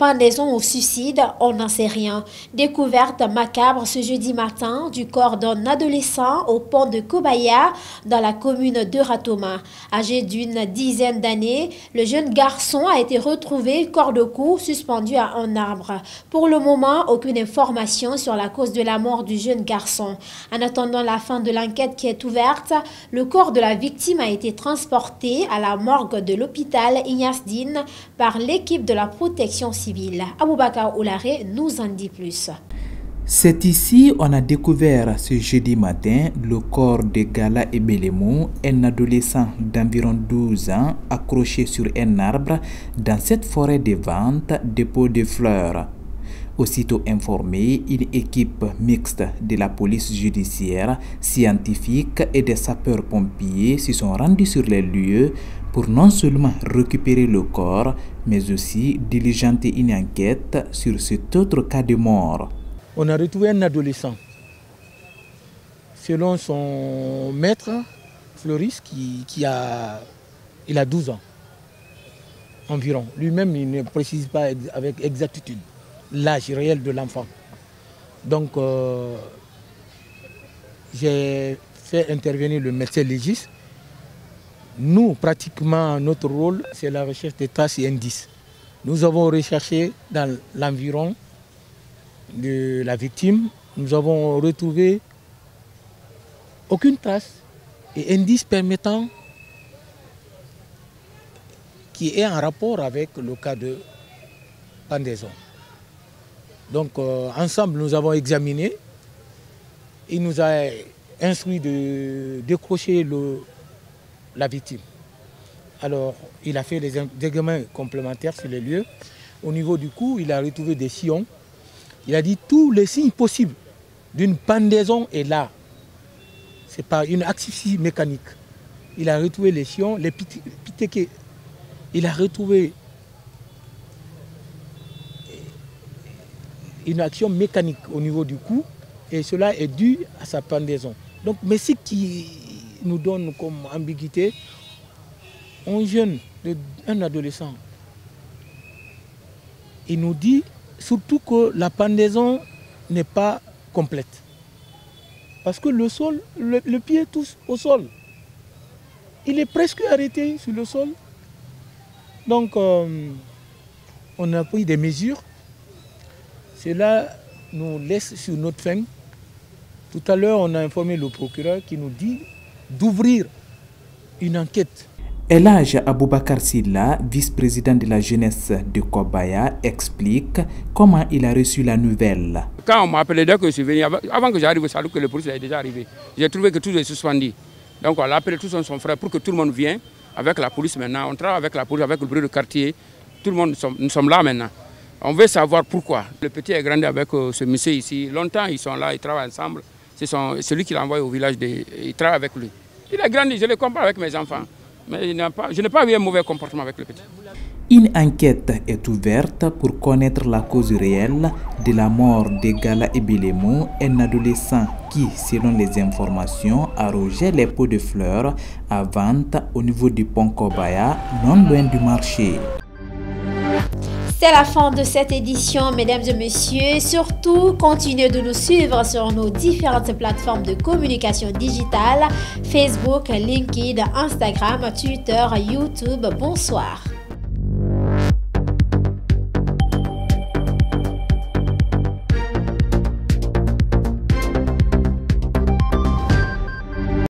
pendaison ou suicide, on n'en sait rien. Découverte macabre ce jeudi matin du corps d'un adolescent au pont de Kobaya dans la commune de Ratoma. Âgé d'une dizaine d'années, le jeune garçon a été retrouvé corps de cou suspendu à un arbre. Pour le moment, aucune information sur la cause de la mort du jeune garçon. En attendant la fin de l'enquête qui est ouverte, le corps de la victime a été transporté à la morgue de l'hôpital Ignace Dine par l'équipe de la protection civile. Aboubakar Oulare nous en dit plus. C'est ici on a découvert ce jeudi matin le corps de Gala Ebelemo, un adolescent d'environ 12 ans accroché sur un arbre dans cette forêt de vente dépôt de fleurs. Aussitôt informé, une équipe mixte de la police judiciaire, scientifique et des sapeurs-pompiers se sont rendus sur les lieux pour non seulement récupérer le corps, mais aussi diligenter une enquête sur cet autre cas de mort. On a retrouvé un adolescent. Selon son maître, Floris, il a 12 ans environ. Lui-même, il ne précise pas avec exactitude l'âge réel de l'enfant. Donc, j'ai fait intervenir le médecin légiste. Nous, pratiquement, notre rôle, c'est la recherche des traces et indices. Nous avons recherché dans l'environ de la victime. Nous avons retrouvé aucune trace et indice permettant qui est en rapport avec le cas de pendaison. Donc, ensemble, nous avons examiné. Il nous a instruit de décrocher la victime. Alors, il a fait des examens complémentaires sur les lieux. Au niveau du cou, il a retrouvé des sillons. Il a dit tous les signes possibles d'une pendaison est là. C'est pas une asphyxie mécanique. Il a retrouvé les sillons, les pitéqués. Il a retrouvé une action mécanique au niveau du cou et cela est dû à sa pendaison. Donc, mais ce qui nous donne comme ambiguïté, un jeune, un adolescent, il nous dit surtout que la pendaison n'est pas complète. Parce que le sol, le pied touche au sol. Il est presque arrêté sur le sol. Donc, on a pris des mesures. Cela nous laisse sur notre faim. Tout à l'heure, on a informé le procureur qui nous dit d'ouvrir une enquête. Elhadj Aboubakar Silla, vice-président de la jeunesse de Kobaya, explique comment il a reçu la nouvelle. Quand on m'a appelé, dès que je suis venu, avant que j'arrive, ça que le police est déjà arrivé. J'ai trouvé que tout est suspendu. Donc on a appelé tout son frère pour que tout le monde vienne avec la police maintenant. On travaille avec la police, avec le bureau de quartier. Tout le monde, nous sommes là maintenant. On veut savoir pourquoi. Le petit est grandi avec ce monsieur ici. Longtemps, ils sont là, ils travaillent ensemble. C'est lui qui l'a envoyé au village, il travaille avec lui. Il a grandi, je le compare avec mes enfants. Mais je n'ai pas eu un mauvais comportement avec le petit. Une enquête est ouverte pour connaître la cause réelle de la mort de Gala Ebelemo, un adolescent qui, selon les informations, arrogeait les pots de fleurs à vente au niveau du pont Kobaya, non loin du marché. C'est la fin de cette édition, mesdames et messieurs. Surtout, continuez de nous suivre sur nos différentes plateformes de communication digitale, Facebook, LinkedIn, Instagram, Twitter, YouTube. Bonsoir.